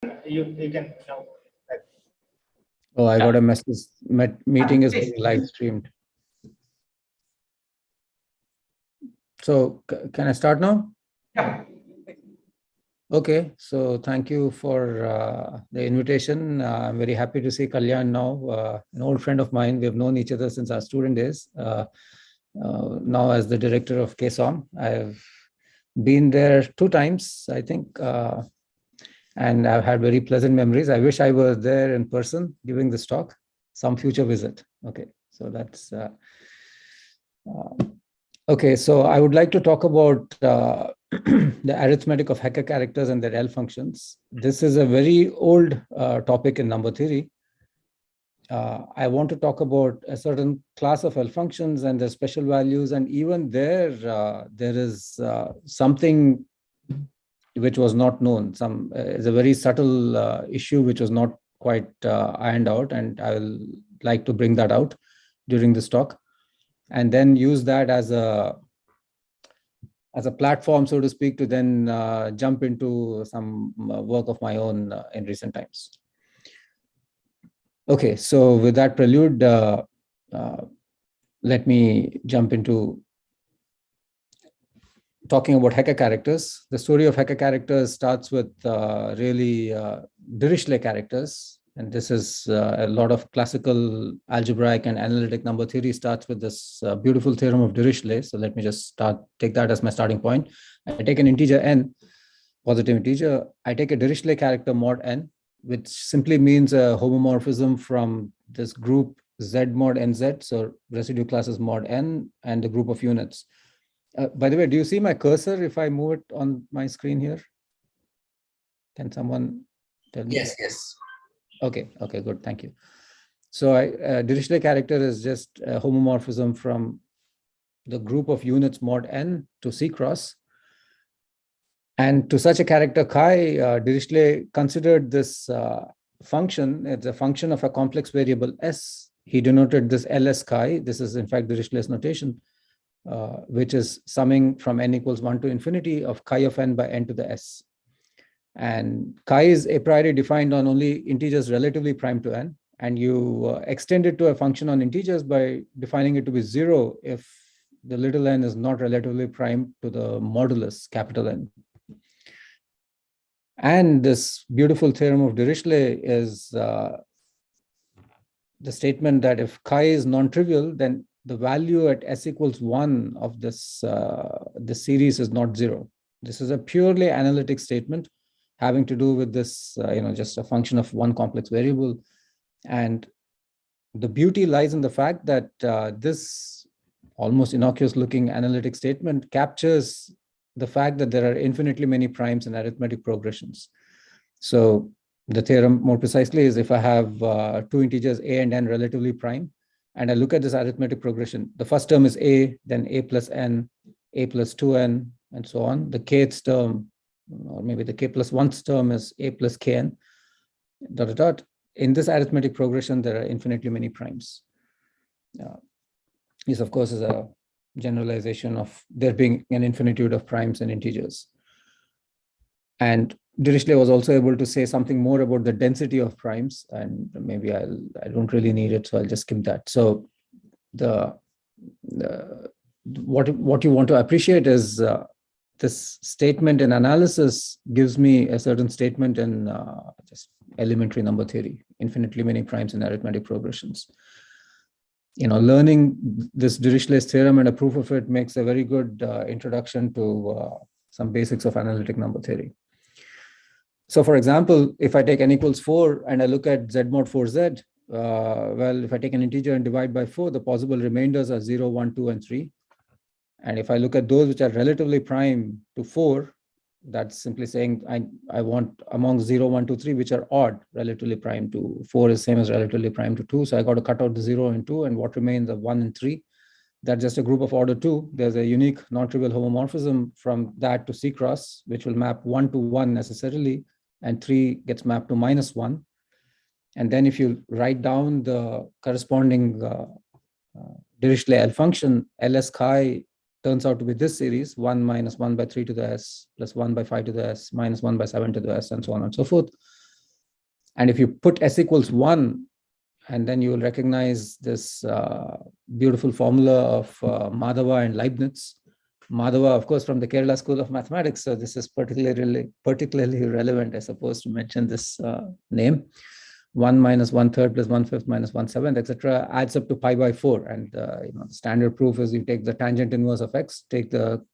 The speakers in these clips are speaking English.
You can now. Oh, I got a message. Meeting is being live streamed. So can I start now? Yeah. Okay, so thank you for the invitation. I'm very happy to see Kalyan now, an old friend of mine. We have known each other since our student days. Now as the director of KSOM, I've been there 2 times, I think, and I've had very pleasant memories. I wish I was there in person giving this talk, some future visit. Okay, so that's... Okay, so I would like to talk about the arithmetic of Heka characters and their L functions. This is a very old topic in number theory. I want to talk about a certain class of L functions and their special values, and even there is something which was not known. It's a very subtle issue which was not quite ironed out, and I will like to bring that out during this talk, and then use that as a platform, so to speak, to then jump into some work of my own in recent times. Okay, so with that prelude, let me jump into talking about Heka characters. The story of Heka characters starts with really Dirichlet characters. And this is a lot of classical algebraic and analytic number theory starts with this beautiful theorem of Dirichlet. So let me just take that as my starting point. I take an integer n, positive integer. I take a Dirichlet character mod n, which simply means a homomorphism from this group Z mod nz. So residue class is mod n and the group of units. By the way, do you see my cursor if I move it on my screen here? Can someone tell me? Yes, yes. Okay, good, thank you. So Dirichlet character is just a homomorphism from the group of units mod n to C cross. And to such a character chi, Dirichlet considered this function, it's a function of a complex variable s. He denoted this ls chi. This is in fact Dirichlet's notation, which is summing from n equals 1 to infinity of chi of n by n to the s. And chi is a priori defined on only integers relatively prime to n, and you extend it to a function on integers by defining it to be 0 if the little n is not relatively prime to the modulus capital N. And this beautiful theorem of Dirichlet is the statement that if chi is non-trivial, then the value at s equals 1 of this series is not 0. This is a purely analytic statement having to do with this, just a function of one complex variable. And the beauty lies in the fact that this almost innocuous looking analytic statement captures the fact that there are infinitely many primes in arithmetic progressions. So the theorem more precisely is if I have 2 integers a and n relatively prime, and I look at this arithmetic progression, the first term is a, then a plus n, a plus 2n, and so on. The kth term, or maybe the k plus 1th term is a plus kn, ... In this arithmetic progression, there are infinitely many primes. This, of course, is a generalization of there being an infinitude of primes and integers. And Dirichlet was also able to say something more about the density of primes, and maybe I don't really need it, so I'll just skim that. So what you want to appreciate is this statement in analysis gives me a certain statement in just elementary number theory, infinitely many primes in arithmetic progressions. Learning this Dirichlet's theorem and a proof of it makes a very good introduction to some basics of analytic number theory. So for example, if I take n equals 4 and I look at z mod 4z, well, if I take an integer and divide by 4, the possible remainders are 0, 1, 2, and 3. And if I look at those which are relatively prime to 4, that's simply saying I want among 0, 1, 2, 3, which are odd, relatively prime to 4 is same as relatively prime to 2. So I got to cut out the 0 and 2, and what remains are 1 and 3. That's just a group of order 2. There's a unique non-trivial homomorphism from that to C cross, which will map 1 to 1 necessarily, and 3 gets mapped to -1. And then if you write down the corresponding Dirichlet L function, ls chi turns out to be this series, 1 minus 1 by 3 to the s, plus 1 by 5 to the s, minus 1 by 7 to the s, and so on and so forth. And if you put S equals 1, and then you will recognize this beautiful formula of Madhava and Leibniz. Madhava, of course, from the Kerala School of Mathematics. So this is particularly relevant, I suppose, to mention this name. 1 minus 1/3 plus 1/5 minus 1/7, etc., adds up to pi by 4. And the standard proof is you take the tangent inverse of x, take the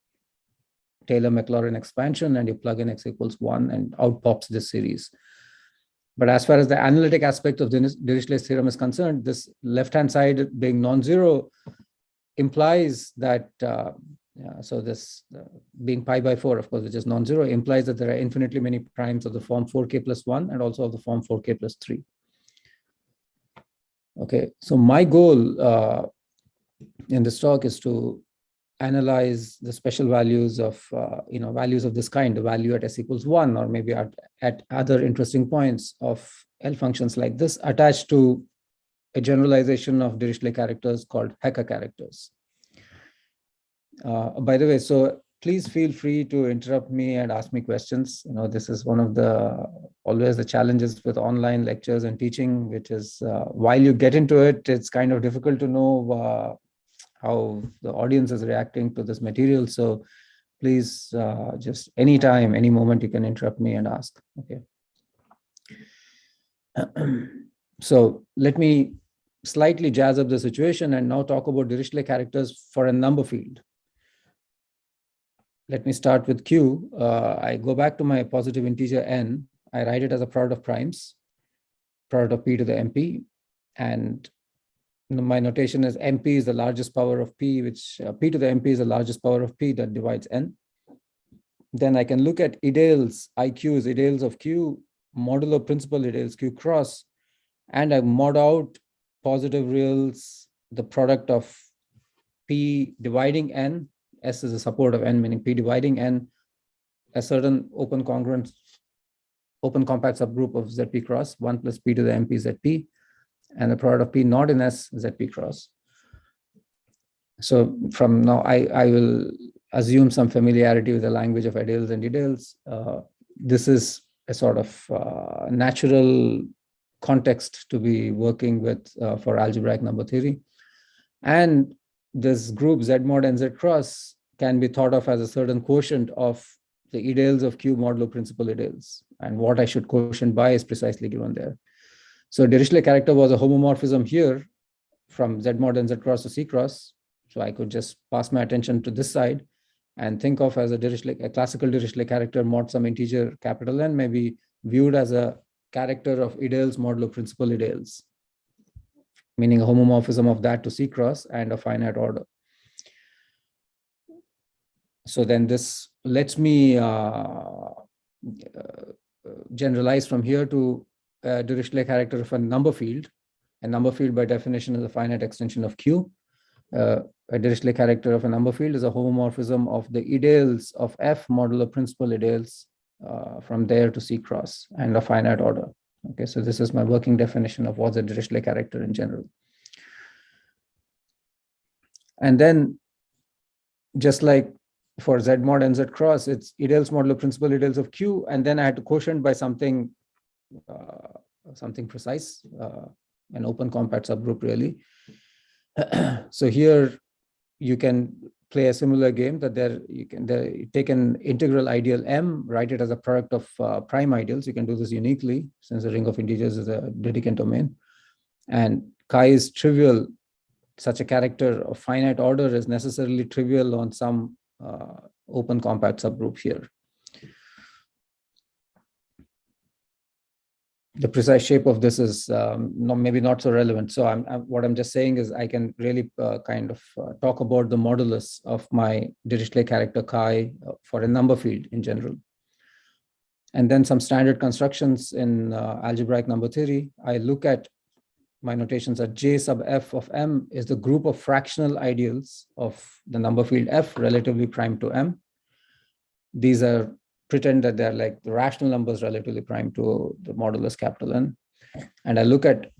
Taylor-Maclaurin expansion, and you plug in x equals 1, and out pops this series. But as far as the analytic aspect of the Dirichlet's theorem is concerned, this left-hand side being non-zero implies that, so this being pi by 4, of course, which is non-zero, implies that there are infinitely many primes of the form 4k plus 1 and also of the form 4k plus 3. Okay, so my goal in this talk is to analyze the special values of values of this kind, the value at s equals 1, or maybe at other interesting points of L functions like this, attached to a generalization of Dirichlet characters called Heka characters. By the way, so please feel free to interrupt me and ask me questions. This is one of the always the challenges with online lectures and teaching, which is while you get into it, it's kind of difficult to know how the audience is reacting to this material. So please, just anytime, any moment, you can interrupt me and ask. Okay. So let me slightly jazz up the situation and now talk about Dirichlet characters for a number field. Let me start with Q. I go back to my positive integer n. I write it as a product of primes, product of p to the mp, and my notation is mp is the largest power of p, which p to the mp is the largest power of p that divides n. Then I can look at ideals, IQs, ideals of Q, modulo principal ideals Q cross, and I mod out positive reals, the product of p dividing n, S is a support of n, meaning p dividing n, a certain open compact subgroup of ZP cross, 1 plus p to the mp ZP, and the product of p not in S, ZP cross. So from now, I will assume some familiarity with the language of ideals and ideals. This is a sort of natural context to be working with for algebraic number theory. And this group Z mod and Z cross can be thought of as a certain quotient of the ideals of Q modulo principal ideals. And what I should quotient by is precisely given there. So Dirichlet character was a homomorphism here from Z mod and Z cross to C cross. So I could just pass my attention to this side and think of as a classical Dirichlet character mod some integer capital N may be viewed as a character of ideals modulo principal ideals, meaning a homomorphism of that to C cross and a finite order. So then this lets me generalize from here to a Dirichlet character of a number field. A number field by definition is a finite extension of Q. A Dirichlet character of a number field is a homomorphism of the ideals of F modulo principal ideals from there to C cross and a finite order. Okay, so this is my working definition of what's a Dirichlet character in general. And then just like for Z mod and Z cross, it's ideals modulo principal ideals of Q, and then I had to quotient by something precise, an open compact subgroup really. So here you can play a similar game that you take an integral ideal M, write it as a product of prime ideals. You can do this uniquely since the ring of integers is a Dedekind domain. And chi is trivial. Such a character of finite order is necessarily trivial on some open compact subgroup here. The precise shape of this is maybe not so relevant. So what I'm just saying is I can really kind of talk about the modulus of my Dirichlet character chi for a number field in general. And then some standard constructions in algebraic number theory. I look at my notations that J sub F of M is the group of fractional ideals of the number field F relatively prime to M. These are pretend that they're like the rational numbers relatively prime to the modulus capital N. And I look at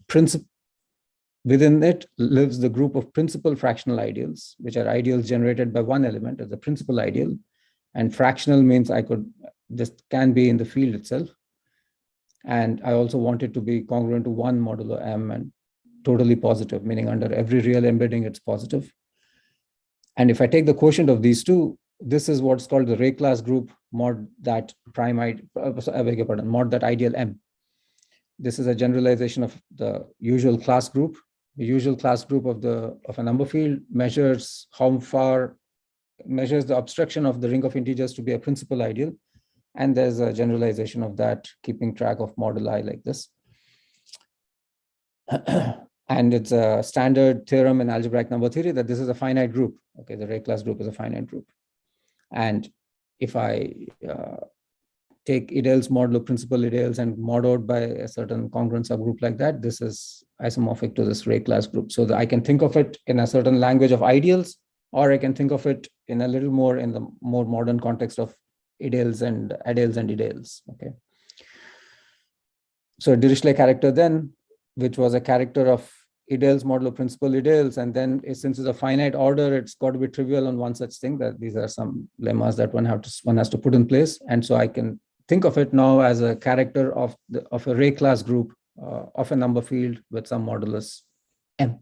within it lives the group of principal fractional ideals, which are ideals generated by one element as the principal ideal. And fractional means this can be in the field itself. And I also want it to be congruent to 1 modulo m and totally positive, meaning under every real embedding, it's positive. And if I take the quotient of these two, this is what's called the Ray class group mod that mod that ideal M. This is a generalization of the usual class group. The usual class group of a number field measures the obstruction of the ring of integers to be a principal ideal. And there's a generalization of that, keeping track of moduli like this. And it's a standard theorem in algebraic number theory that this is a finite group. Okay, the Ray class group is a finite group. And if I take ideals modulo principal ideals and mod out by a certain congruent subgroup like that, this is isomorphic to this Ray class group. So that I can think of it in a certain language of ideals, or I can think of it in a little more in the more modern context of ideals and ideals. Okay. So Dirichlet character then, which was a character of ideals modulo principal ideals, and then since it's a finite order, it's got to be trivial on one such thing, that these are some lemmas that one has to put in place. And so I can think of it now as a character of a Ray class group of a number field with some modulus M.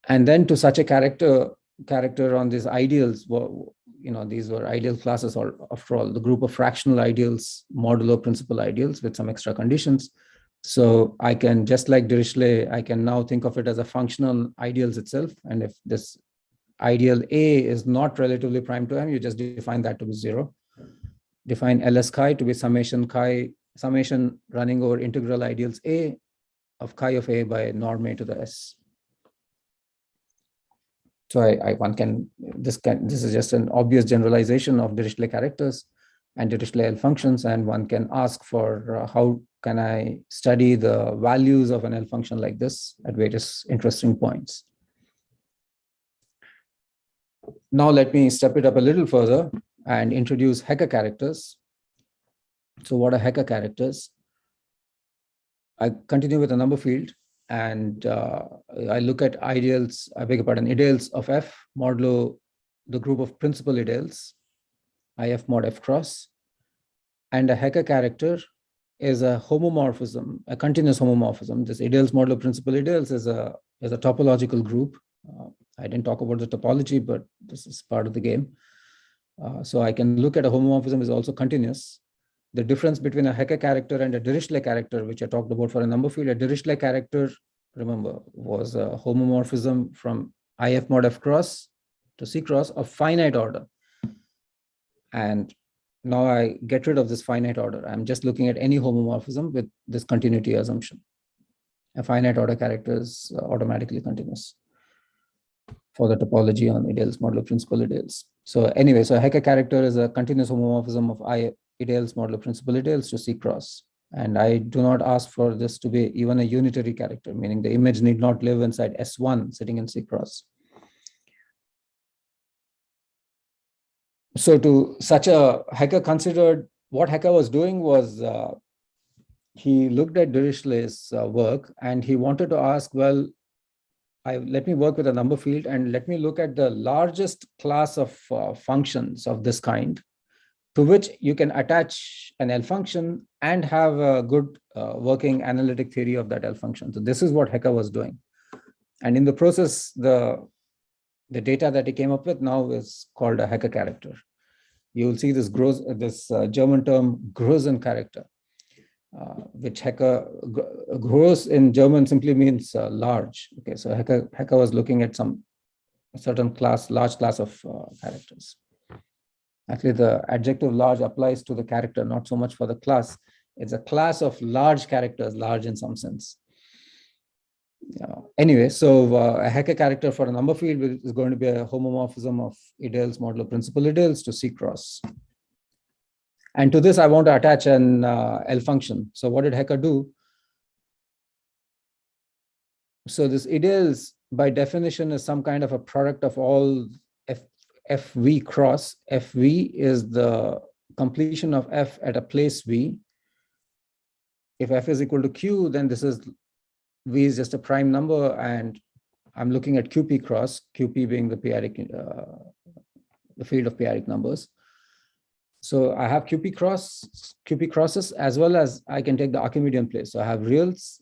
And then to such a character on these ideals, these were ideal classes, or after all, the group of fractional ideals modulo principal ideals with some extra conditions. So I can, just like Dirichlet, I can now think of it as a functional ideals itself. And if this ideal A is not relatively prime to M, you just define that to be 0. Define LS chi to be summation running over integral ideals A of chi of A by norm A to the S. So this is just an obvious generalization of Dirichlet characters and Dirichlet L functions, and one can ask for how can I study the values of an L function like this at various interesting points. Now let me step it up a little further and introduce Heka characters. So what are Heka characters? I continue with a number field, and I look at ideals of F modulo the group of principal ideals, IF mod F cross. And a Heka character is a homomorphism, a continuous homomorphism. This ideals modulo principal ideals is a topological group. I didn't talk about the topology, but this is part of the game. So I can look at a homomorphism is also continuous. The difference between a Heka character and a Dirichlet character, which I talked about for a number field, a Dirichlet character, remember, was a homomorphism from IF mod F cross to C cross of finite order. And now I get rid of this finite order. I'm just looking at any homomorphism with this continuity assumption. A finite order character is automatically continuous for the topology on ideals modulo principal ideals. So anyway, so a Heka character is a continuous homomorphism of ideals modulo principal ideals to C cross. And I do not ask for this to be even a unitary character, meaning the image need not live inside S1 sitting in C cross. So to such a Heka considered, what Heka was doing was he looked at Dirichlet's work and he wanted to ask, well, let me work with a number field and let me look at the largest class of functions of this kind to which you can attach an L function and have a good working analytic theory of that L function. So this is what Heka was doing. And in the process, the data that he came up with now is called a Heka character. You will see this German term Großen character, which Heka, gross in German simply means large. Okay, so Heka was looking at some certain large class of characters. Actually, the adjective large applies to the character, not so much for the class. It's a class of large characters, large in some sense. Anyway, so a Heka character for a number field is going to be a homomorphism of ideals modulo principal ideals to C cross. And to this, I want to attach an L function. So what did Heka do? So this ideals, by definition, is some kind of a product of all FV cross. FV is the completion of F at a place V. If F is equal to Q, then this is V is just a prime number, and I'm looking at QP cross, QP being the periodic, the field of periodic numbers. So I have QP crosses, as well as I can take the Archimedean place. So I have reals,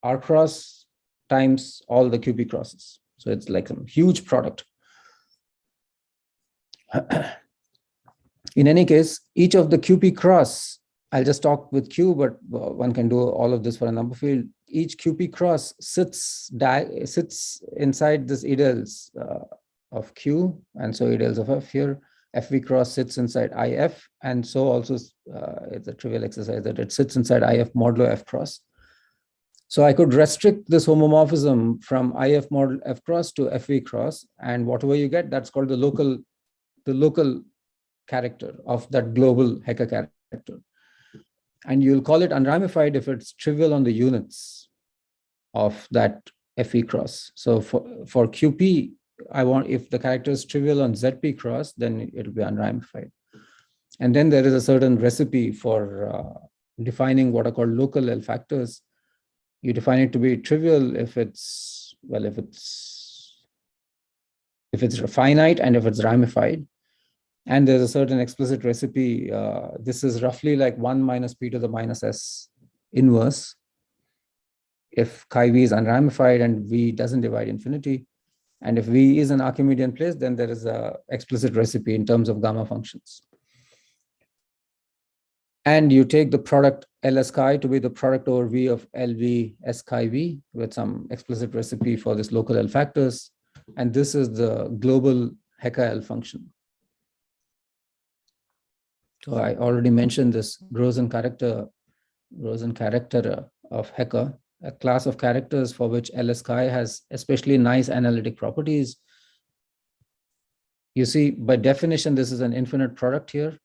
R cross times all the QP crosses. So it's like a huge product. In any case, each of the QP cross, I'll just talk with Q, but one can do all of this for a number field. Each QP cross sits inside this ideals of Q, and so ideals of F here. FV cross sits inside IF, and so also it's a trivial exercise that it sits inside IF modulo F cross. So I could restrict this homomorphism from IF modulo F cross to FV cross, and whatever you get, that's called the local character of that global Heka character. And you'll call it unramified if it's trivial on the units of that FE cross. So for QP, if the character is trivial on ZP cross, then it'll be unramified. And then there is a certain recipe for defining what are called local L factors. You define it to be trivial if it's finite and if it's ramified. And there's a certain explicit recipe. This is roughly like 1 minus p to the minus s inverse. If chi v is unramified and v doesn't divide infinity, and if v is an Archimedean place, then there is a explicit recipe in terms of gamma functions. And you take the product Ls chi to be the product over v of Lv s chi v with some explicit recipe for this local L factors. And this is the global Heka L function. So I already mentioned this Rosen character of Heka, a class of characters for which Ls chi has especially nice analytic properties. You see, by definition, this is an infinite product here,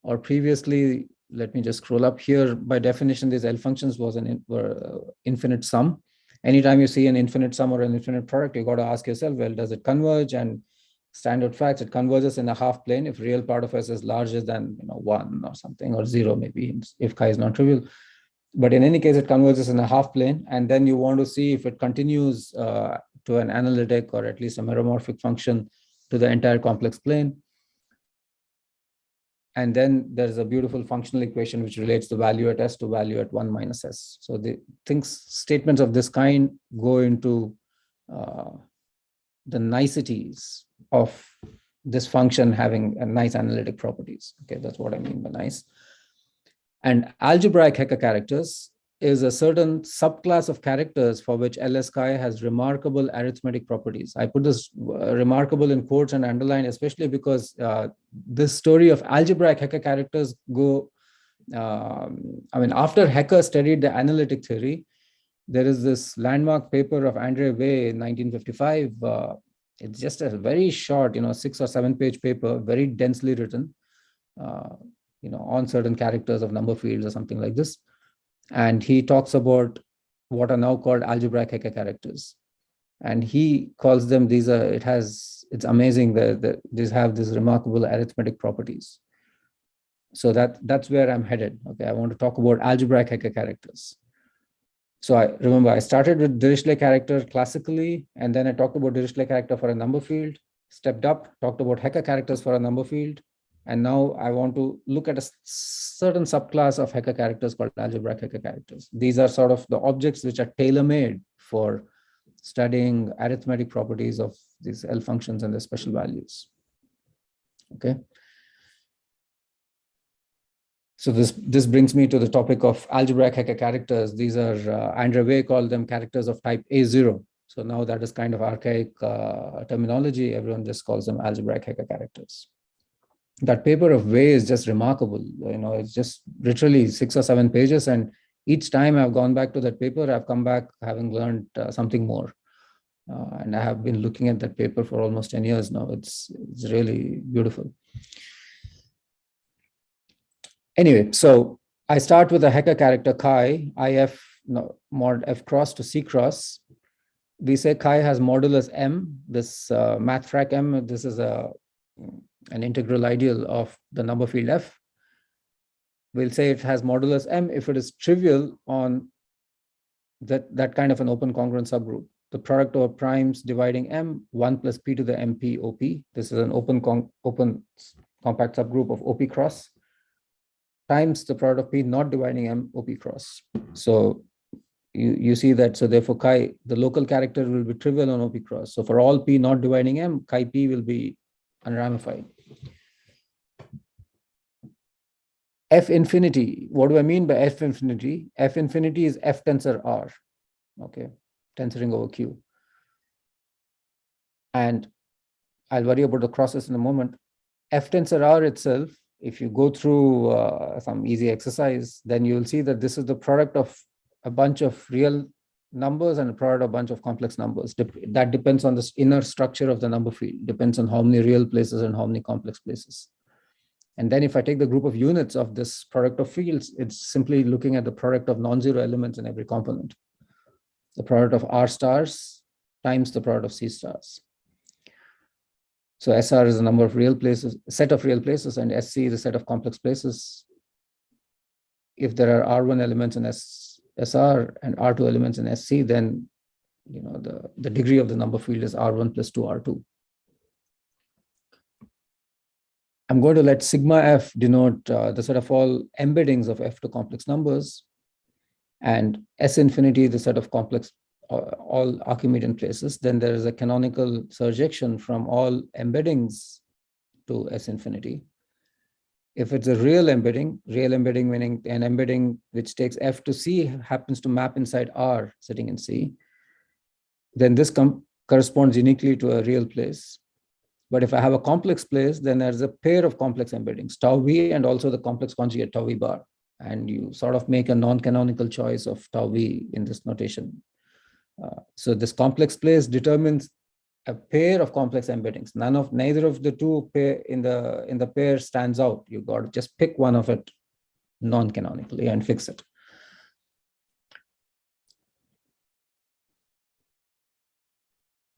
or previously, let me just scroll up here. By definition, these L functions were infinite sum. Anytime you see an infinite sum or an infinite product, you got to ask yourself, well, does it converge? And standard facts, it converges in a half plane if real part of S is larger than 1 or something, or 0 maybe, if chi is not trivial. But in any case, it converges in a half plane. And then you want to see if it continues to an analytic or at least a meromorphic function to the entire complex plane. And then there's a beautiful functional equation which relates the value at S to value at 1 minus S. So the statements of this kind go into the niceties of this function having a nice analytic properties. Okay, that's what I mean by nice. And algebraic Heka characters is a certain subclass of characters for which Ls chi has remarkable arithmetic properties. I put this remarkable in quotes and underline, especially because this story of algebraic Heka characters after Heka studied the analytic theory, there is this landmark paper of Andre Way in 1955. It's just a very short, 6 or 7 page paper, very densely written, on certain characters of number fields or something like this. And he talks about what are now called algebraic Heka characters. And he calls them, it's amazing that these have these remarkable arithmetic properties. So that's where I'm headed. Okay, I want to talk about algebraic Heka characters. So I started with Dirichlet character classically, and then I talked about Dirichlet character for a number field, stepped up, talked about Heka characters for a number field, and now I want to look at a certain subclass of Heka characters called algebraic Heka characters. These are sort of the objects which are tailor-made for studying arithmetic properties of these L functions and their special values. Okay. So this brings me to the topic of algebraic Heka characters. These are, Andre Way called them characters of type A0. So now that is kind of archaic terminology. Everyone just calls them algebraic Heka characters. That paper of Way is just remarkable. It's just literally 6 or 7 pages. And each time I've gone back to that paper, I've come back having learned something more. And I have been looking at that paper for almost 10 years now. It's really beautiful. Anyway, so I start with a Heka character chi, IF mod F cross to C cross. We say chi has modulus M, this math frac M. This is an integral ideal of the number field F. We'll say it has modulus M if it is trivial on that kind of an open congruent subgroup. The product over primes dividing M, 1 plus P to the MP OP. This is an open compact subgroup of OP cross times the product of P not dividing M OP cross. So you see that, so therefore chi, the local character will be trivial on OP cross. So for all P not dividing M, chi P will be unramified. F infinity, what do I mean by F infinity? F infinity is F tensor R, okay, tensoring over Q. And I'll worry about the crosses in a moment. F tensor R itself, if you go through some easy exercise, then you'll see that this is the product of a bunch of real numbers and a product of a bunch of complex numbers. That depends on the inner structure of the number field, depends on how many real places and how many complex places. And then if I take the group of units of this product of fields, it's simply looking at the product of non-zero elements in every component. The product of R stars times the product of C stars. So SR is a number of real places, set of real places, and SC is a set of complex places. If there are R1 elements in SR and R2 elements in SC, then the degree of the number field is R1 plus 2R2. I'm going to let sigma F denote the set of all embeddings of F to complex numbers, and S infinity the set of complex all Archimedean places. Then there is a canonical surjection from all embeddings to S infinity. If it's a real embedding meaning an embedding which takes F to C happens to map inside R sitting in C, then this corresponds uniquely to a real place. But if I have a complex place, then there's a pair of complex embeddings, tau V and also the complex conjugate tau V bar. And you sort of make a non-canonical choice of tau V in this notation. So this complex place determines a pair of complex embeddings. Neither of the two pair in the pair stands out. You got to just pick one of it non-canonically and fix it.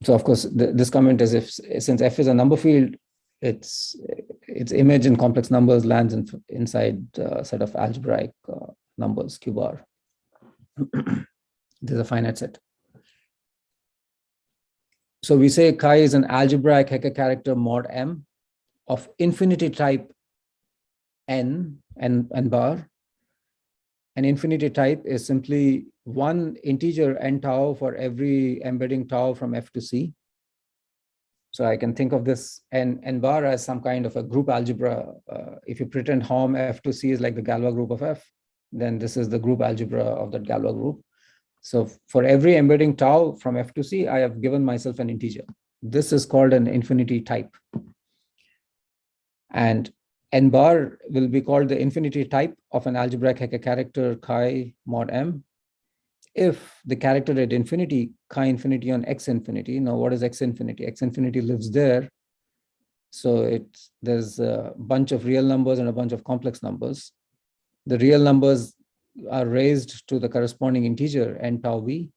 So of course, this comment is since F is a number field, its image in complex numbers lands inside a set of algebraic numbers, Q bar. There's a finite set. So we say chi is an algebraic Heka character mod M of infinity type n bar. An infinity type is simply one integer n tau for every embedding tau from F to C. So I can think of this n bar as some kind of a group algebra. If you pretend Hom F to C is like the Galois group of F, then this is the group algebra of that Galois group. So for every embedding tau from F to C, I have given myself an integer. This is called an infinity type. And n bar will be called the infinity type of an algebraic Heka character chi mod M if the character at infinity, chi infinity on X infinity. Now, what is X infinity? X infinity lives there. So there's a bunch of real numbers and a bunch of complex numbers. The real numbers are raised to the corresponding integer n tau V,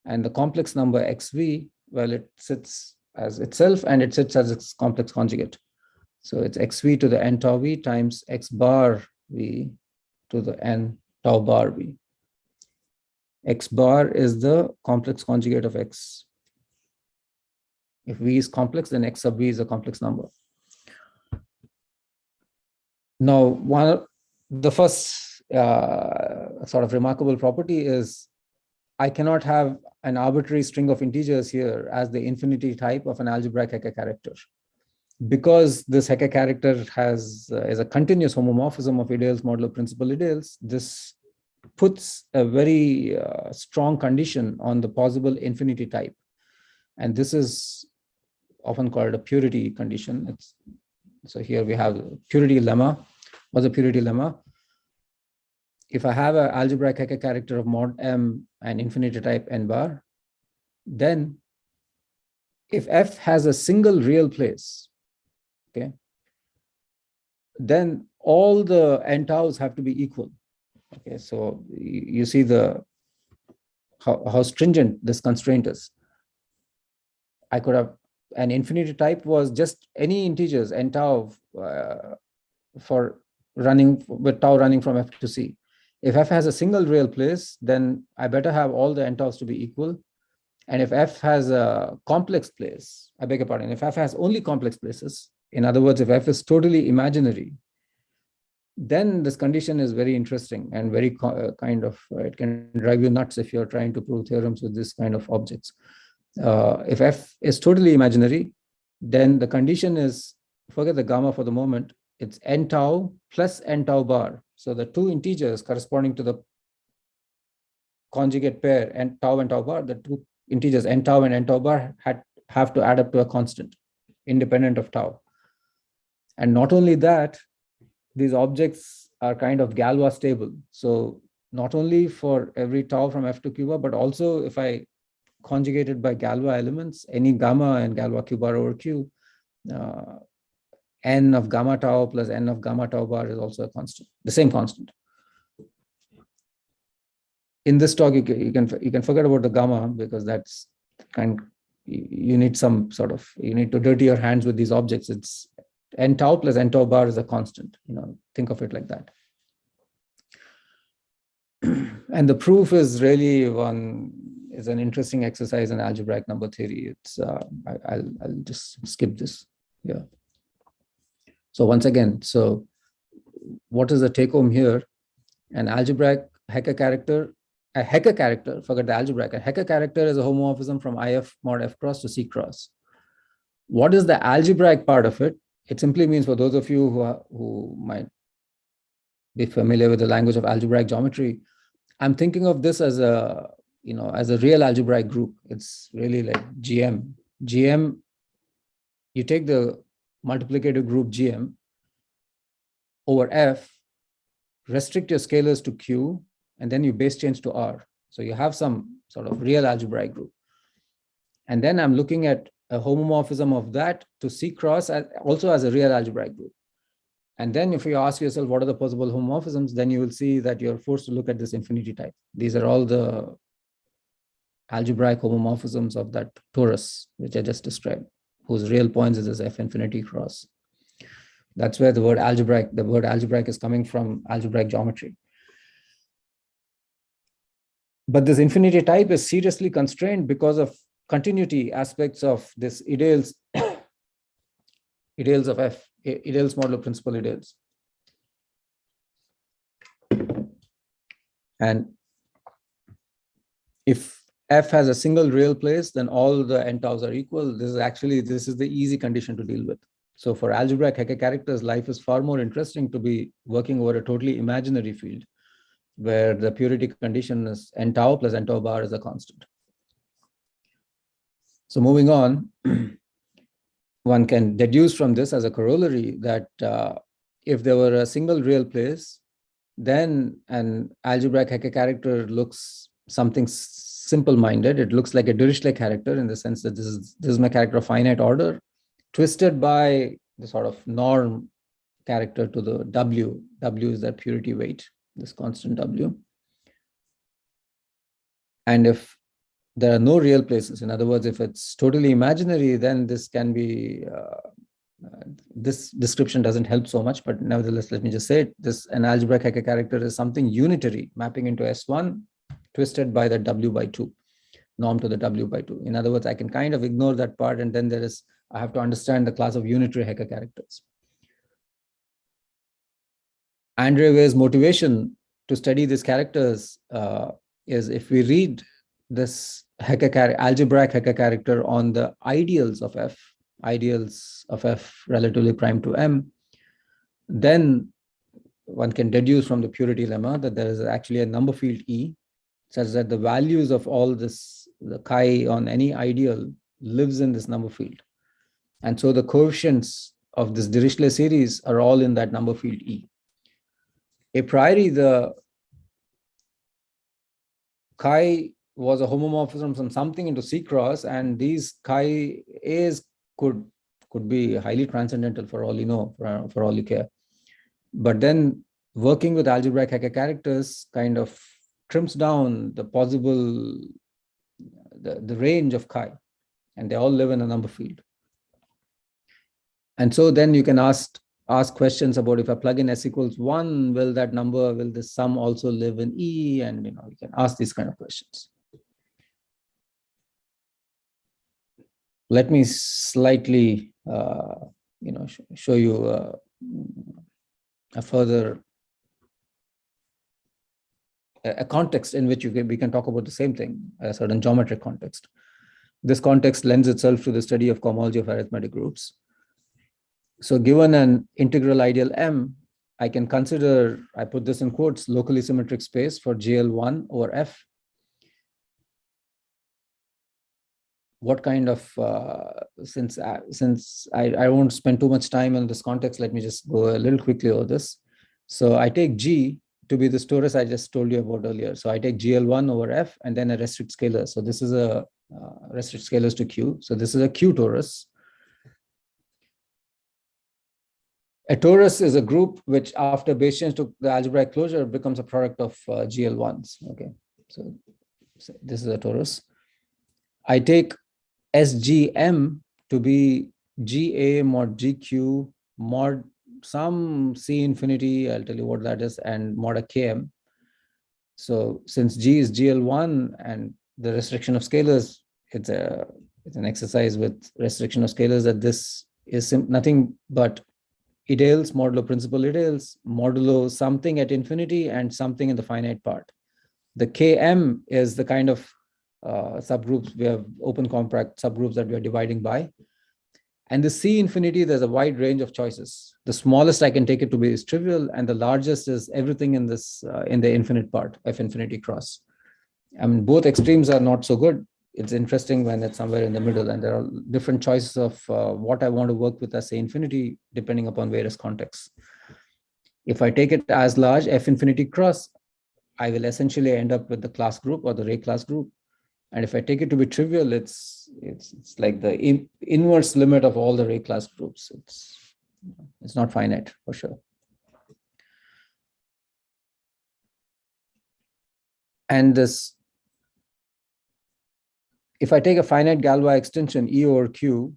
and the complex number xv, well, it sits as itself and it sits as its complex conjugate. So it's xv to the n tau V times x bar V to the n tau bar V. X bar is the complex conjugate of X. If V is complex, then X sub V is a complex number. Now, the first sort of remarkable property is I cannot have an arbitrary string of integers here as the infinity type of an algebraic Heka character. Because this Heka character is a continuous homomorphism of ideals modulo principal ideals, this puts a very strong condition on the possible infinity type. And this is often called a purity condition. So here we have purity lemma. What's a purity lemma? If I have an algebraic Heka character of mod M and infinity type n bar, then if F has a single real place, okay, then all the n taus have to be equal. Okay, so you see how stringent this constraint is. I could have an infinity type was just any integers n tau for running with tau running from F to C. If F has a single real place, then I better have all the n taus to be equal. And if F has a complex place, I beg your pardon, if F has only complex places, In other words, if f is totally imaginary, then this condition is very interesting and very it can drive you nuts if you're trying to prove theorems with this kind of objects. If f is totally imaginary, then the condition is, forget the gamma for the moment, it's n tau plus n tau bar. So the two integers corresponding to the conjugate pair n tau and tau bar, the two integers n tau and n tau bar have to add up to a constant independent of tau. And not only that, these objects are kind of Galois stable. So not only for every tau from f to q bar, but also if I conjugate it by Galois elements, any gamma and Galois q bar over q, n of gamma tau plus n of gamma tau bar is also a constant, the same constant. In this talk, you can forget about the gamma, because that's you need to dirty your hands with these objects. It's n tau plus n tau bar is a constant. Think of it like that. And the proof is really an interesting exercise in algebraic number theory. It's I'll just skip this. Yeah. So once again, what is the take home here? An algebraic Heka character, forget the algebraic. A Heka character is a homomorphism from IF mod F cross to C cross. What is the algebraic part of it? It simply means, for those of you who might be familiar with the language of algebraic geometry, I'm thinking of this as a real algebraic group. It's really like GM. GM, you take the multiplicative group GM over F, restrict your scalars to Q, and then you base change to R. So you have some sort of real algebraic group. And then I'm looking at a homomorphism of that to C cross also as a real algebraic group. And then if you ask yourself, what are the possible homomorphisms, then you will see that you're forced to look at this infinity type. These are all the algebraic homomorphisms of that torus, which I just described, whose real points is this F infinity cross. That's where the word algebraic is coming from, algebraic geometry. But this infinity type is seriously constrained because of continuity aspects of this ideals of F, ideals modulo principal ideals. And if F has a single real place, then all the n taus are equal. This is the easy condition to deal with. So for algebraic Heka characters, life is far more interesting to be working over a totally imaginary field, where the purity condition is n tau plus n tau bar is a constant. So moving on, one can deduce from this as a corollary that if there were a single real place, then an algebraic Heka character looks something simple-minded. It looks like a Dirichlet character in the sense that this is my character of finite order, twisted by the sort of norm character to the W. W is that purity weight, this constant W. And if there are no real places, in other words, if it's totally imaginary, then this can be, this description doesn't help so much, but nevertheless, let me just say it. An algebraic Heka character is something unitary, mapping into S1, twisted by the W by 2, norm to the W by 2. In other words, I can kind of ignore that part, and then I have to understand the class of unitary Heka characters. Andre Wei's motivation to study these characters is if we read this algebraic Heka character on the ideals of F relatively prime to M, then one can deduce from the purity lemma that there is actually a number field E, such that the values of all this, the chi on any ideal, lives in this number field. And so the coefficients of this Dirichlet series are all in that number field E. A priori, the chi was a homomorphism from something into C cross, and these chi A's could be highly transcendental for all you know, for all you care. But then working with algebraic Heka characters kind of trims down the possible, the range of chi, and they all live in a number field. And so then you can ask questions about, if I plug in S equals 1, will this sum also live in E? And you can ask these kind of questions. Let me slightly show you a further a context in which we can talk about the same thing, a certain geometric context. This context lends itself to the study of cohomology of arithmetic groups. So given an integral ideal M, I can consider, I put this in quotes, locally symmetric space for GL1 over F. What kind of, since I won't spend too much time on this context, let me just go a little quickly over this. So I take G to be this torus I just told you about earlier. So I take GL1 over F and then a restrict scalar. So this is a restrict scalars to Q. So this is a Q torus. A torus is a group which after base change to the algebraic closure becomes a product of GL1s. Okay, so this is a torus. I take SGM to be GA mod GQ mod some C infinity, I'll tell you what that is, and mod a KM. So since G is GL1 and the restriction of scalars, it's an exercise with restriction of scalars, that this is nothing but ideals, modulo principal ideals, modulo something at infinity and something in the finite part. The KM is the kind of subgroups, we have open compact subgroups that we are dividing by. And the C infinity, there's a wide range of choices. The smallest I can take it to be is trivial, and the largest is everything in this in the infinite part, F infinity cross. I mean, both extremes are not so good. It's interesting when it's somewhere in the middle, and there are different choices of what I want to work with as A infinity, depending upon various contexts. If I take it as large, F infinity cross, I will essentially end up with the class group or the ray class group. And if I take it to be trivial, it's like the inverse limit of all the ray class groups. It's not finite for sure. And this, if I take a finite Galois extension E over Q,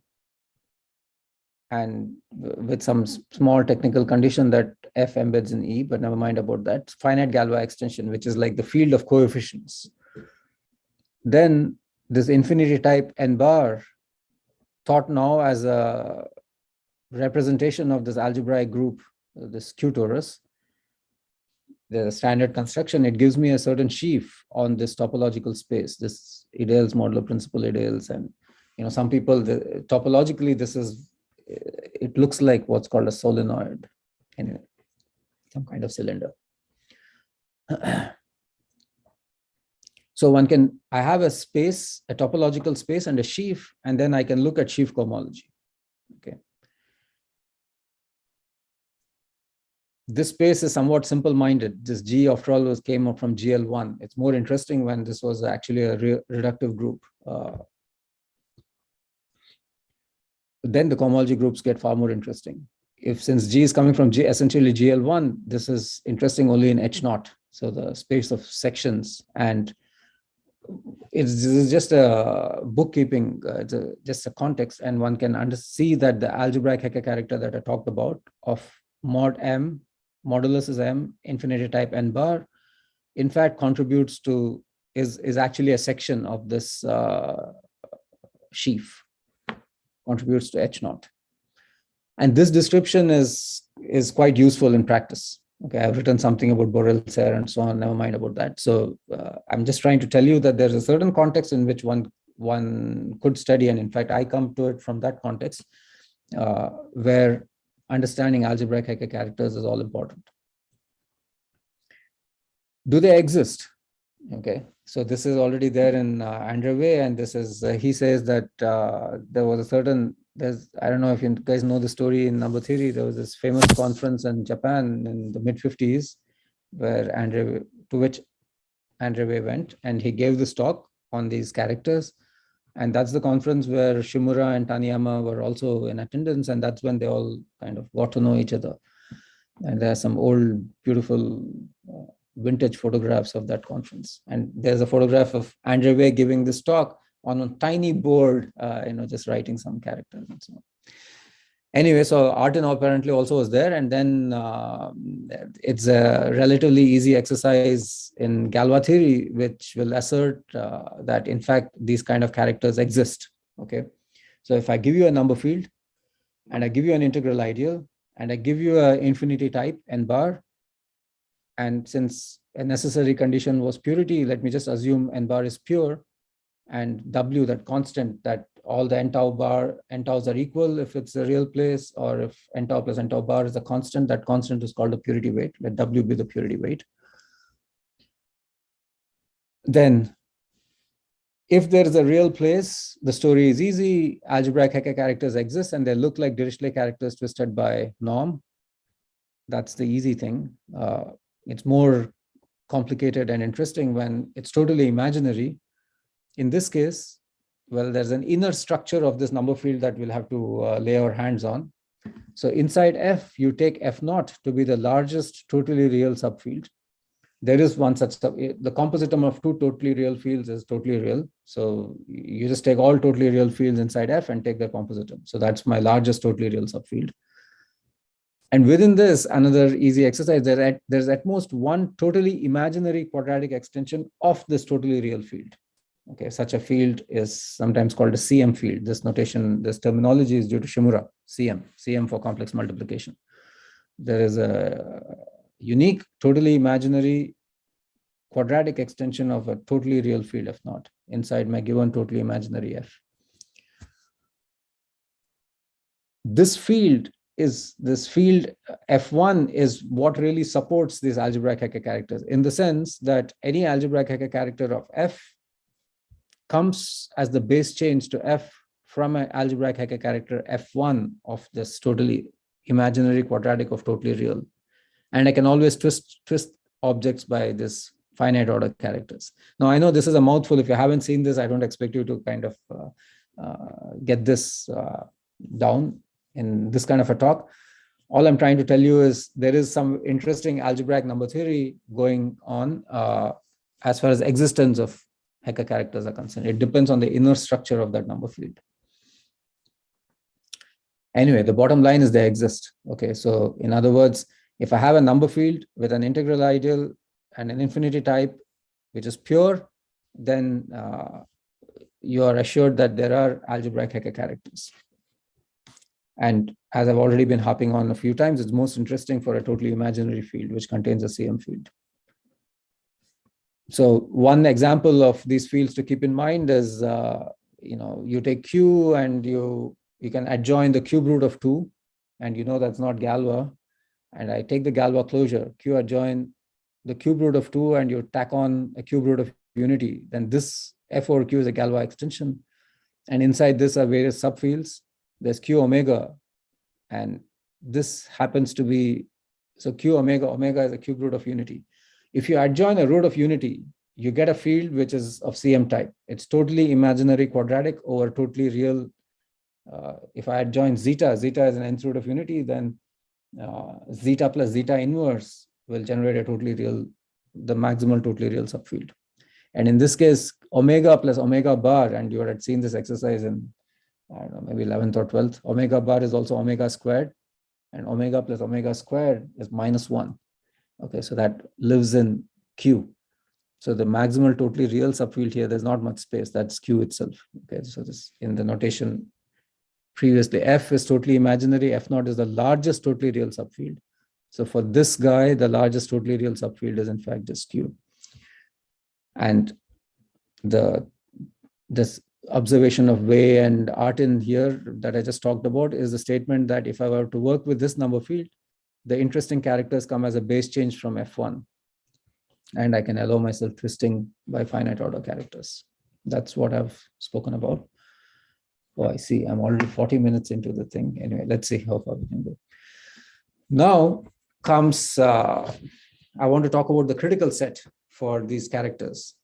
and with some small technical condition that F embeds in E, but never mind about that, finite Galois extension, which is like the field of coefficients. Then this infinity type N bar, thought now as a representation of this algebraic group, this Q torus, the standard construction, it gives me a certain sheaf on this topological space, this ideals, modulo principal ideals. And some people, topologically, it looks like what's called a solenoid, anyway, some kind of cylinder. So I have a space, a topological space and a sheaf, and then I can look at sheaf cohomology. Okay. This space is somewhat simple-minded. This G, after all, came up from GL1. It's more interesting when this was actually a reductive group. Then the cohomology groups get far more interesting. Since G is coming from essentially GL1, this is interesting only in H0. So the space of sections, and this is just a bookkeeping, just a context, and one can see that the algebraic Heka character that I talked about of mod M, modulus is M, infinity type N bar, in fact contributes to, is actually a section of this sheaf, contributes to H0. And this description is quite useful in practice. Okay, I've written something about Borel-Serre and so on, never mind about that. So I'm just trying to tell you that there's a certain context in which one could study, and in fact, I come to it from that context, where understanding algebraic Heka characters is all important. Do they exist? Okay, so this is already there in Andrew Way, and this is, he says that there was a certain, I don't know if you guys know the story in number theory, there was this famous conference in Japan in the mid-50s, to which Andrew Way went, and he gave this talk on these characters. And that's the conference where Shimura and Taniyama were also in attendance, and that's when they all kind of got to know each other. And there are some old, beautiful vintage photographs of that conference. And there's a photograph of Andrew Way giving this talk on a tiny board, just writing some characters and so on. Anyway, so Artin apparently also was there, and then it's a relatively easy exercise in Galois theory, which will assert that in fact these kind of characters exist. Okay, so if I give you a number field, and I give you an integral ideal, and I give you an infinity type n bar. And since a necessary condition was purity, let me just assume n bar is pure, and W, that constant, that all the n taus are equal if it's a real place, or if n tau plus n tau bar is a constant, that constant is called the purity weight. Let W be the purity weight. Then if there is a real place, the story is easy. Algebraic Heka characters exist, and they look like Dirichlet characters twisted by norm. That's the easy thing. It's more complicated and interesting when it's totally imaginary. In this case, well, there's an inner structure of this number field that we'll have to lay our hands on. So inside F, you take F naught to be the largest totally real subfield. There is one such, the compositum of two totally real fields is totally real. So you just take all totally real fields inside F and take their compositum. So that's my largest totally real subfield. And within this, another easy exercise, there's at most one totally imaginary quadratic extension of this totally real field. Okay, such a field is sometimes called a CM field. This notation, this terminology is due to Shimura, CM for complex multiplication. There is a unique, totally imaginary quadratic extension of a totally real field F naught inside my given totally imaginary F. This field F1 is what really supports these algebraic Heka characters, in the sense that any algebraic Heka character of F comes as the base change to F from an algebraic Heka character F1 of this totally imaginary quadratic of totally real. And I can always twist objects by this finite order characters. Now, I know this is a mouthful. If you haven't seen this, I don't expect you to kind of get this down in this kind of a talk. All I'm trying to tell you is there is some interesting algebraic number theory going on as far as existence of Heka characters are concerned. It depends on the inner structure of that number field. Anyway, the bottom line is they exist. Okay, so in other words, if I have a number field with an integral ideal and an infinity type, which is pure, then you are assured that there are algebraic Heka characters. And as I've already been harping on a few times, it's most interesting for a totally imaginary field, which contains a CM field. So one example of these fields to keep in mind is, you take Q and you can adjoin the cube root of 2, and you know that's not Galois. And I take the Galois closure, Q adjoin the cube root of 2, and you tack on a cube root of unity. Then this F over Q is a Galois extension. And inside this are various subfields. There's Q omega, and this happens to be, so Q omega is a cube root of unity. If you adjoin a root of unity, you get a field which is of CM type. It's totally imaginary quadratic over totally real. If I adjoin zeta is an nth root of unity, then zeta plus zeta inverse will generate a totally real, the maximal totally real subfield. And in this case, omega plus omega bar, and you had seen this exercise in, I don't know, maybe 11th or 12th, omega bar is also omega squared, and omega plus omega squared is -1. Okay, so that lives in Q. So the maximal totally real subfield here, there's not much space, that's Q itself. Okay, so this in the notation previously, F is totally imaginary, F naught is the largest totally real subfield. So for this guy, the largest totally real subfield is in fact just Q. And this observation of Way and Artin here that I just talked about is the statement that if I were to work with this number field, the interesting characters come as a base change from F1. And I can allow myself twisting by finite order characters. That's what I've spoken about. Oh, I see, I'm already 40 minutes into the thing. Anyway, let's see how far we can go. Now comes, I want to talk about the critical set for these characters,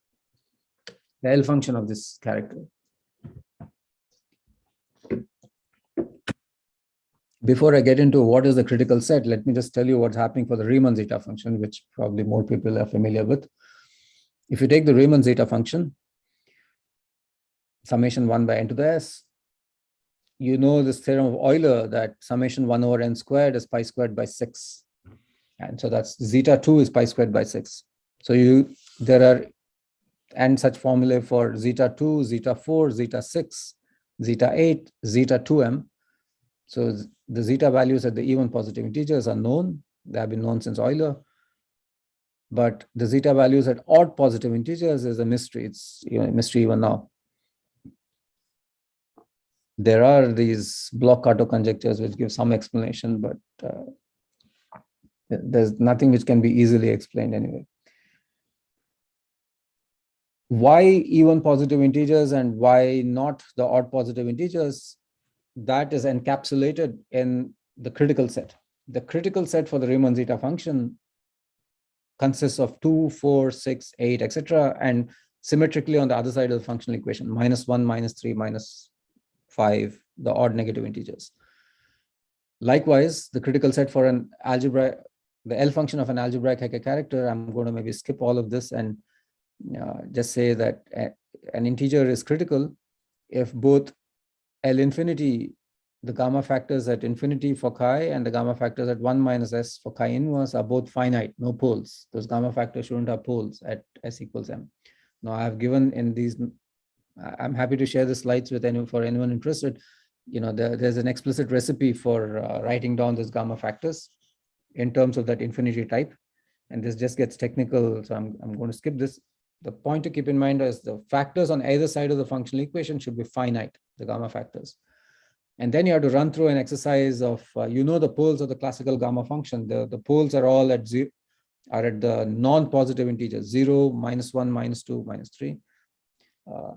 the L function of this character. Before I get into what is the critical set, let me just tell you what's happening for the Riemann Zeta function, which probably more people are familiar with. If you take the Riemann Zeta function, summation 1 by n to the s, you know this theorem of Euler that summation 1 over n squared is pi squared by 6. And so that's zeta 2 is pi squared by 6. So there are n such formulae for zeta 2, zeta 4, zeta 6, zeta 8, zeta 2m. So the zeta values at the even positive integers are known. They have been known since Euler. But the zeta values at odd positive integers is a mystery. It's a mystery even now. There are these block-Kato conjectures which give some explanation, but there's nothing which can be easily explained anyway. Why even positive integers and why not the odd positive integers? That is encapsulated in the critical set. The critical set for the Riemann zeta function consists of 2, 4, 6, 8, etc. And symmetrically on the other side of the functional equation, -1, -3, -5, the odd negative integers. Likewise, the critical set for an algebra, the L function of an algebraic Heka character, I'm going to maybe skip all of this and just say that an integer is critical if both L infinity, the gamma factors at infinity for chi and the gamma factors at 1 minus s for chi inverse are both finite, no poles. Those gamma factors shouldn't have poles at s equals m. Now I have given in these, I'm happy to share the slides with anyone interested. There's an explicit recipe for writing down those gamma factors in terms of that infinity type. And this just gets technical, so I'm going to skip this. The point to keep in mind is the factors on either side of the functional equation should be finite, the gamma factors. And then you have to run through an exercise of, the poles of the classical gamma function. The poles are all at zero, are at the non-positive integers, 0, -1, -2, -3.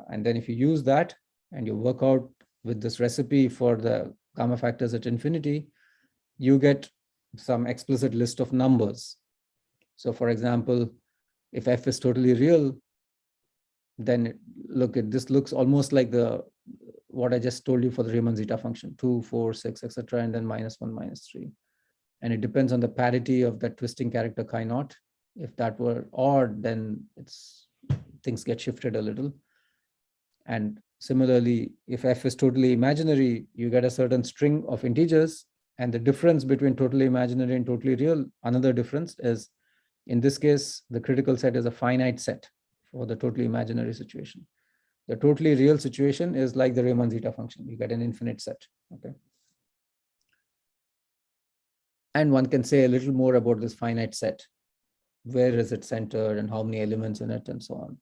And then if you use that and you work out with this recipe for the gamma factors at infinity, you get some explicit list of numbers. So for example, if f is totally real, then this looks almost like what I just told you for the Riemann zeta function, 2, 4, 6, etc., and then -1, -3. And it depends on the parity of that twisting character chi naught. If that were odd, then things get shifted a little. And similarly, if f is totally imaginary, you get a certain string of integers, and the difference between totally imaginary and totally real, another difference is, in this case, the critical set is a finite set for the totally imaginary situation. The totally real situation is like the Riemann zeta function. You get an infinite set. Okay. And one can say a little more about this finite set. Where is it centered and how many elements in it and so on.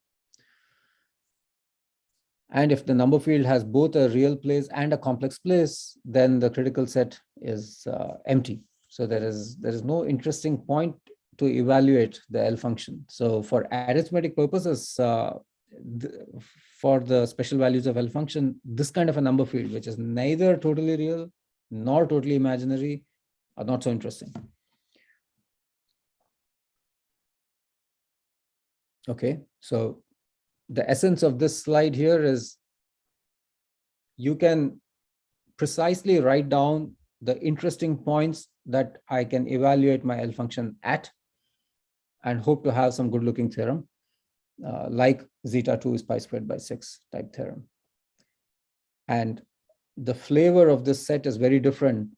And if the number field has both a real place and a complex place, then the critical set is empty. So there is no interesting point to evaluate the L function. So for arithmetic purposes, for the special values of L function, this kind of a number field, which is neither totally real nor totally imaginary, are not so interesting. Okay, so the essence of this slide here is you can precisely write down the interesting points that I can evaluate my L function at and hope to have some good looking theorem, like zeta 2 is pi squared by 6 type theorem. And the flavor of this set is very different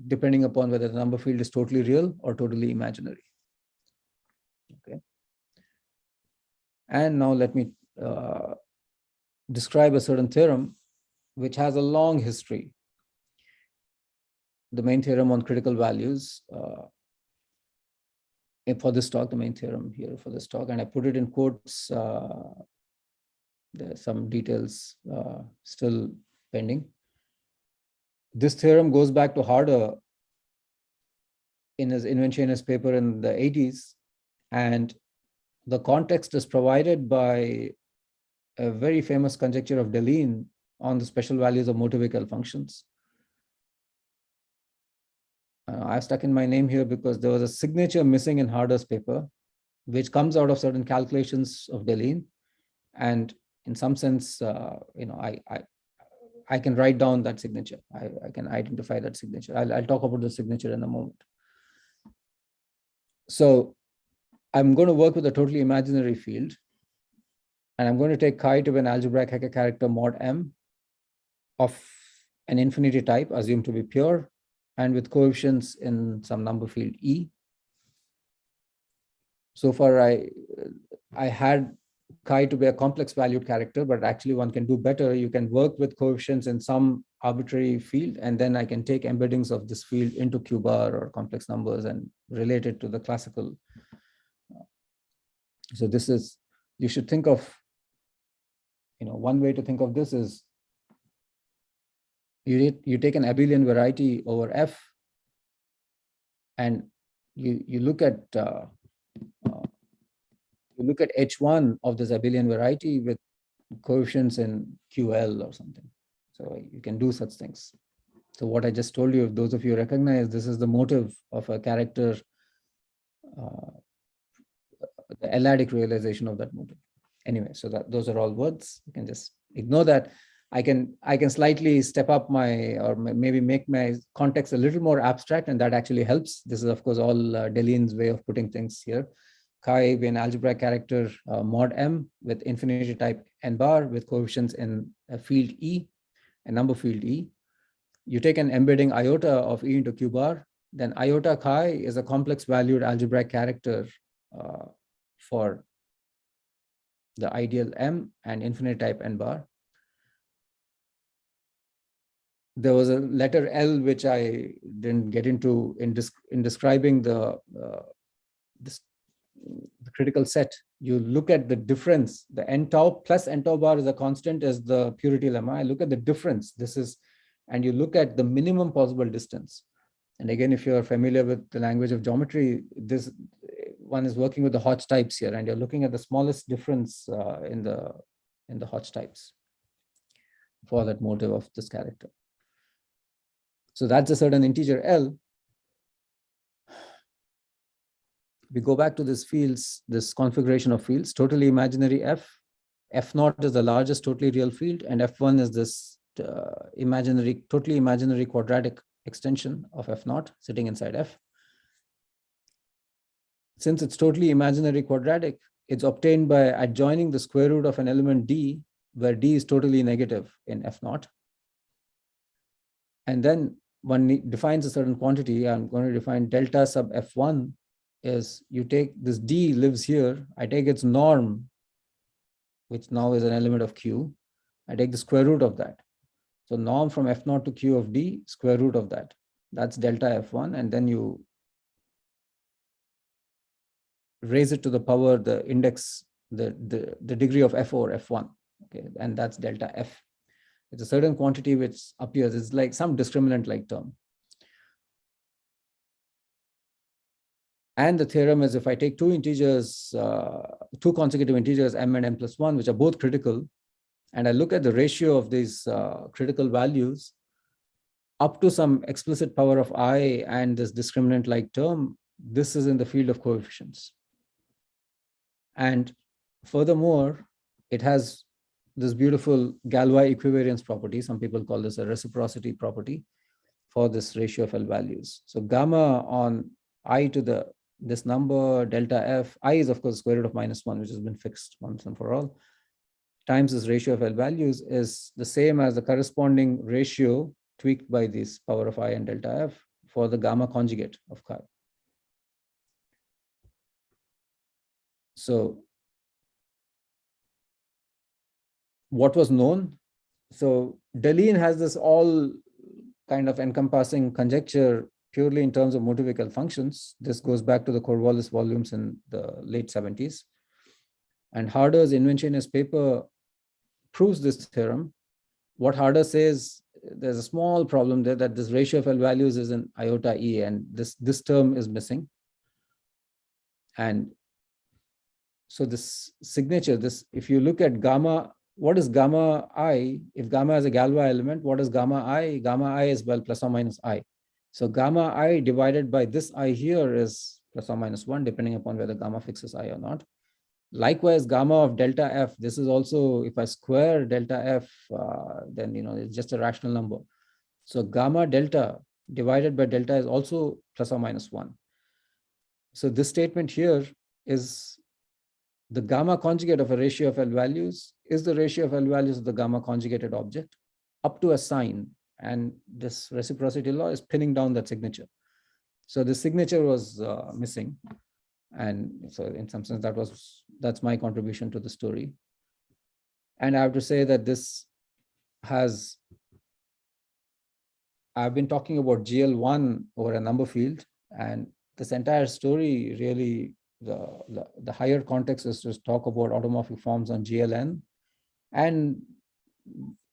depending upon whether the number field is totally real or totally imaginary. Okay. And now let me describe a certain theorem which has a long history. The main theorem on critical values for this talk, the main theorem here for this talk, and I put it in quotes. There are some details still pending. This theorem goes back to Harder in his inventionist paper in the 80s, and the context is provided by a very famous conjecture of Deligne on the special values of motivic L functions. I've stuck in my name here because there was a signature missing in Harder's paper, which comes out of certain calculations of Deligne. And in some sense, I can write down that signature. I can identify that signature. I'll talk about the signature in a moment. So I'm going to work with a totally imaginary field, and I'm going to take chi to be an algebraic Heka character mod m of an infinity type, assumed to be pure, and with coefficients in some number field E. So far, I had chi to be a complex valued character, but actually one can do better. You can work with coefficients in some arbitrary field, and then I can take embeddings of this field into Q bar or complex numbers and relate it to the classical. So this is, you should think of, one way to think of this is you take an abelian variety over F, and you look at H1 of this abelian variety with coefficients in QL or something. So you can do such things. So what I just told you, if those of you recognize, this is the motive of a character, the L-adic realization of that motive. Anyway, so those are all words. You can just ignore that. I can slightly step up or maybe make my context a little more abstract, and that actually helps. This is, of course, all Deline's way of putting things here. Chi be an algebraic character mod M with infinity type n bar with coefficients in a field E, a number field E. You take an embedding iota of E into Q bar, then iota chi is a complex valued algebraic character for the ideal M and infinite type n bar. There was a letter L which I didn't get into in describing the critical set. You look at the difference. The n tau plus n tau bar is a constant as the purity lemma. I look at the difference. And you look at the minimum possible distance. And again, if you're familiar with the language of geometry, this one is working with the Hodge types here, and you're looking at the smallest difference in the Hodge types for that motive of this character. So that's a certain integer L. We go back to this configuration of fields, totally imaginary F. F0 is the largest totally real field, and F1 is this totally imaginary quadratic extension of F0 sitting inside F. Since it's totally imaginary quadratic, it's obtained by adjoining the square root of an element D, where D is totally negative in F0. And then one defines a certain quantity. I'm going to define delta sub F1 is you take this D lives here. I take its norm, which now is an element of Q. I take the square root of that. So norm from F0 to Q of D, square root of that. That's delta F1. And then you raise it to the power, the index, the degree of F over F1. Okay, and that's delta F. It's a certain quantity which appears. It's like some discriminant-like term. And the theorem is if I take two consecutive integers, m and m plus 1, which are both critical, and I look at the ratio of these critical values up to some explicit power of I and this discriminant-like term, this is in the field of coefficients. And furthermore, it has this beautiful Galois equivariance property. Some people call this a reciprocity property for this ratio of L values. So gamma on I to this number, delta F, I is of course square root of -1, which has been fixed once and for all, times this ratio of L values is the same as the corresponding ratio tweaked by this power of I and delta F for the gamma conjugate of chi. So what was known? So Deline has this all kind of encompassing conjecture purely in terms of motivical functions. This goes back to the Corvallis volumes in the late 70s. And Harder's invention in his paper proves this theorem. What Harder says, there's a small problem there that this ratio of L values is in iota E, and this term is missing. And so this signature, if you look at gamma, what is gamma I? If gamma is a Galois element, what is gamma I? Gamma I is, well, plus or minus I. So gamma I divided by this I here is plus or minus 1, depending upon whether gamma fixes I or not. Likewise, gamma of delta F, this is also, if I square delta F, then it's just a rational number. So gamma delta divided by delta is also plus or minus 1. So this statement here is the gamma conjugate of a ratio of L values is the ratio of L values of the gamma conjugated object up to a sign. And this reciprocity law is pinning down that signature. So the signature was missing. And so in some sense, that's my contribution to the story. And I have to say that this has I've been talking about GL1 over a number field, and this entire story really, the higher context is to talk about automorphic forms on GLN, and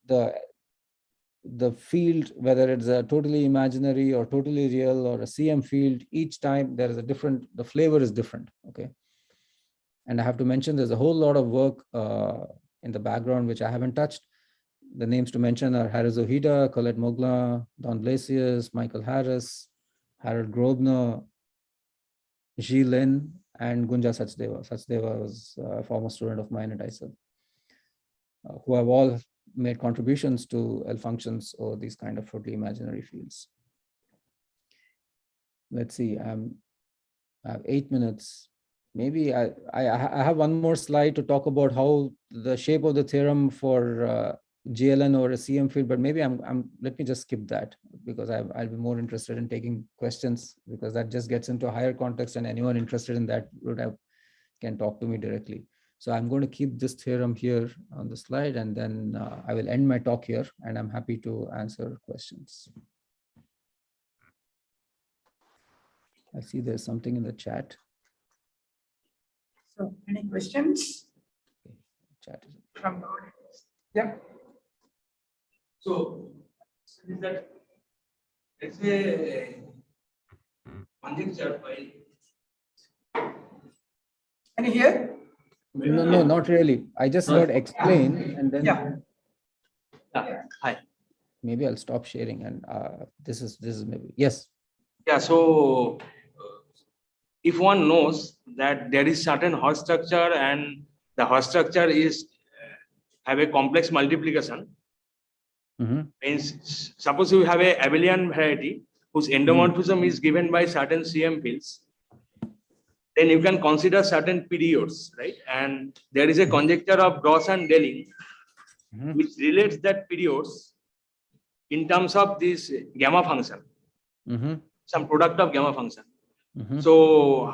the field, whether it's a totally imaginary or totally real or a CM field, each time there is a different, the flavor is different, okay? And I have to mention there's a whole lot of work in the background which I haven't touched. The names to mention are Harris Ojeda, Colette Mogla, Don Blasius, Michael Harris, Harold Grosvenor, Ji Lin, and Gunja Sachdeva. Sachdeva was a former student of mine at ISIL, who have all made contributions to L functions or these kind of totally imaginary fields. Let's see, I have 8 minutes. Maybe I have one more slide to talk about how the shape of the theorem for GLN or a CM field, but maybe let me just skip that, because I'll be more interested in taking questions, because that just gets into a higher context, and anyone interested in that can talk to me directly. So I'm going to keep this theorem here on the slide, and then I will end my talk here, and I'm happy to answer questions. I see there's something in the chat. So any questions? Okay. Chat is From the audience? Yeah. So is that, let's say, conjecture file. Can you hear? no, not really. I just heard explain, and then Hi. maybe I'll stop sharing, and this is maybe, yes. Yeah. So if one knows that there is certain Hall structure and the Hall structure is have a complex multiplication. Means suppose you have a abelian variety whose endomorphism is given by certain CM fields, then you can consider certain periods, right? And there is a conjecture of Gauss and Delling, which relates that periods in terms of this gamma function, some product of gamma function. So,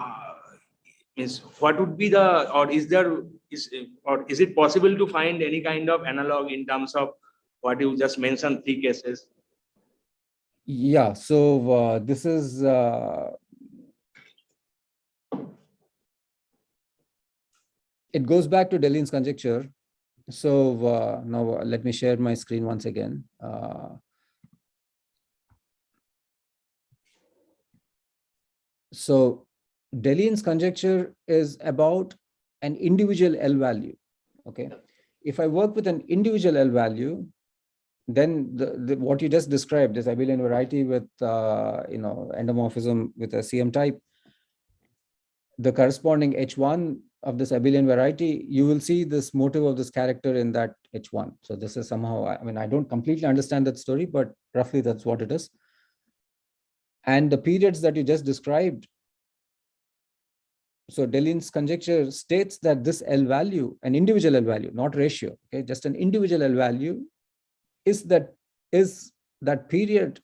is what would be the, or is it possible to find any kind of analog in terms of what you just mentioned, 3 cases? Yeah, so this is it goes back to Deling's conjecture. So now let me share my screen once again. So Deling's conjecture is about an individual L value. Okay, if I work with an individual L value, then what you just described, this abelian variety with endomorphism with a CM type, the corresponding H1 of this abelian variety, you will see this motive of this character in that H1. So this is somehow, I mean, I don't completely understand that story, but roughly that's what it is. And the periods that you just described, so Deling's conjecture states that this L value, an individual L value, not ratio, okay, just an individual L value, is that period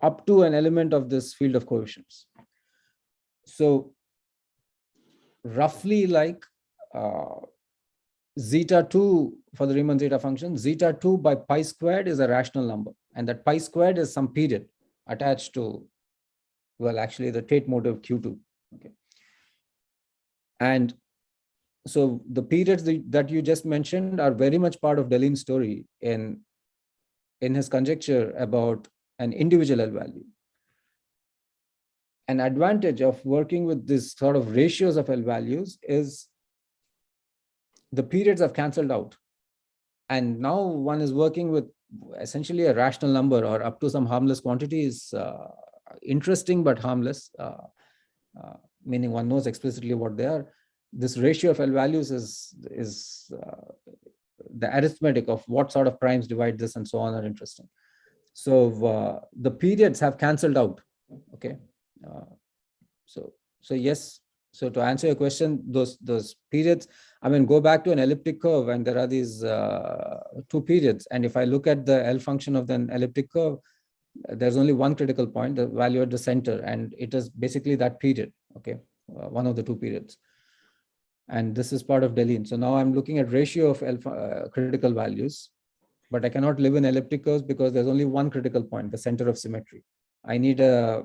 up to an element of this field of coefficients. So roughly like zeta 2 for the Riemann Zeta function, zeta 2 by pi squared is a rational number, and that pi squared is some period attached to, well, actually the Tate motive Q2. Okay, and so the periods that you just mentioned are very much part of Deling's story in his conjecture about an individual L value. An advantage of working with this sort of ratios of L values is the periods have cancelled out. And now one is working with essentially a rational number or up to some harmless quantities, interesting but harmless, meaning one knows explicitly what they are. This ratio of L values is the arithmetic of what sort of primes divide this and so on are interesting. So the periods have cancelled out. Okay. So yes. So to answer your question, those periods, I mean, go back to an elliptic curve, and there are these 2 periods. And if I look at the L function of an elliptic curve, there's only one critical point, the value at the center, and it is basically that period. Okay, one of the 2 periods. And this is part of Deling. So now I'm looking at ratio of critical values. but I cannot live in elliptic curves because there's only one critical point, the center of symmetry. I need a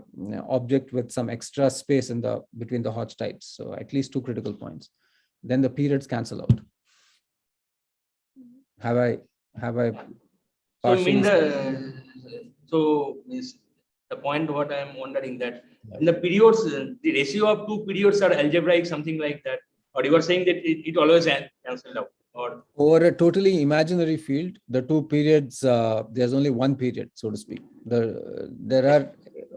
object with some extra space in the between the Hodge types, so at least two critical points. Then the periods cancel out. Have I? So you mean partially- is the point what I am wondering that in the periods, the ratio of two periods are algebraic, something like that, or you are saying that it always cancelled out, or over a totally imaginary field, the two periods, there's only one period, so to speak. There are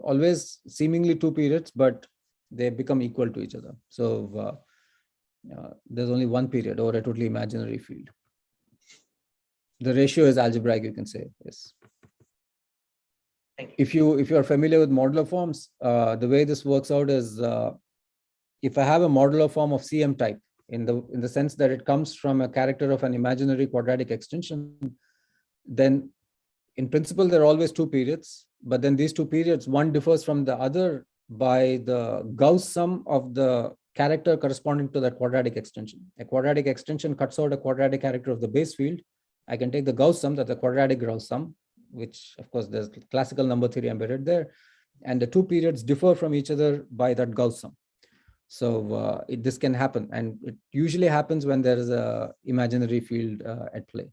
always seemingly two periods, but they become equal to each other. So there's only one period over a totally imaginary field. The ratio is algebraic, you can say, yes. Thank you. If you are familiar with modular forms, the way this works out is if I have a modular form of CM type, in the sense that it comes from a character of an imaginary quadratic extension, then in principle there are always two periods, but then these two periods, one differs from the other by the Gauss sum of the character corresponding to that quadratic extension. A quadratic extension cuts out a quadratic character of the base field. I can take the Gauss sum, that's the quadratic Gauss sum, which of course there's classical number theory embedded there, and the two periods differ from each other by that Gauss sum. So this can happen, and it usually happens when there is a imaginary field at play.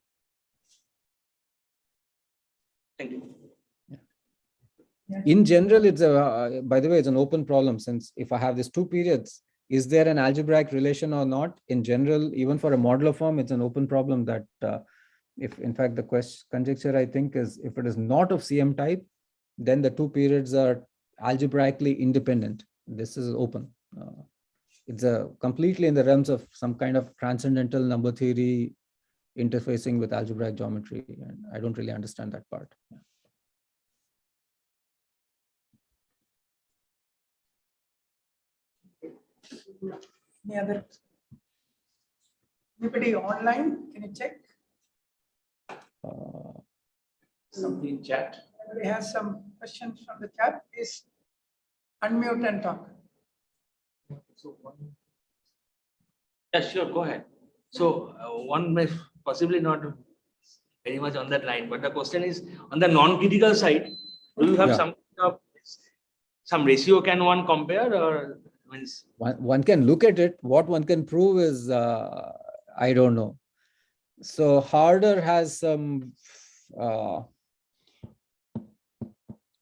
thank you. In general, it's a, by the way, it's an open problem, since if I have these two periods, is there an algebraic relation or not? In general, even for a modular form, it's an open problem that if in fact the conjecture I think is if it is not of CM type, then the two periods are algebraically independent. This is open. It's completely in the realms of some kind of transcendental number theory interfacing with algebraic geometry, and I don't really understand that part. Any other? Anybody online? Can you check? Something in chat. Anybody has some questions from the chat? Please unmute and talk. Yeah, sure, go ahead. So one may possibly not very much on that line, but the question is on the non-critical side, do you have some ratio can one compare, or means one can look at it. What one can prove is I don't know. So Harder has some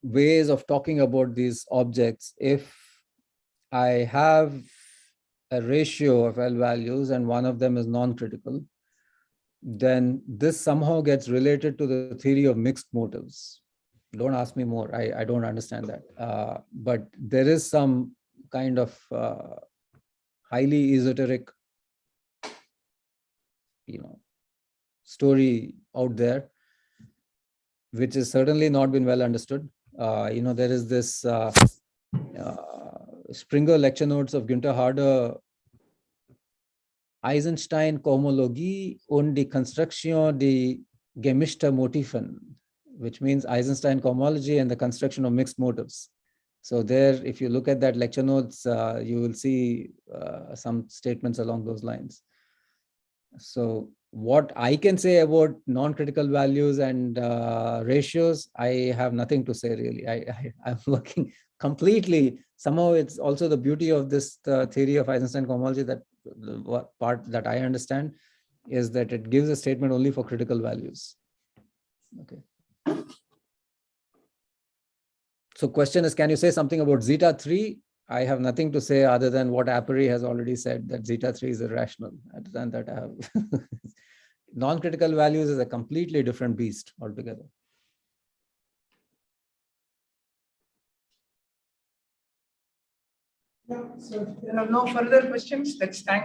ways of talking about these objects. If I have a ratio of L values and one of them is non-critical, then this somehow gets related to the theory of mixed motives. Don't ask me more. I don't understand that. But there is some kind of highly esoteric, story out there, which has certainly not been well understood. There is this Springer lecture notes of Günther Harder, Eisenstein Kohomologie und die Konstruktion der gemischter Motiven, which means Eisenstein cohomology and the construction of mixed motives. So there, if you look at that lecture notes, you will see some statements along those lines. So what I can say about non-critical values and ratios, I have nothing to say really. I'm working completely. Somehow it's also the beauty of this theory of Eisenstein cohomology, that the part that I understand is that it gives a statement only for critical values. Okay. So question is, can you say something about zeta 3? I have nothing to say other than what Apari has already said, that zeta 3 is irrational. Other than that, I have non-critical values is a completely different beast altogether. So if there are no further questions, let's thank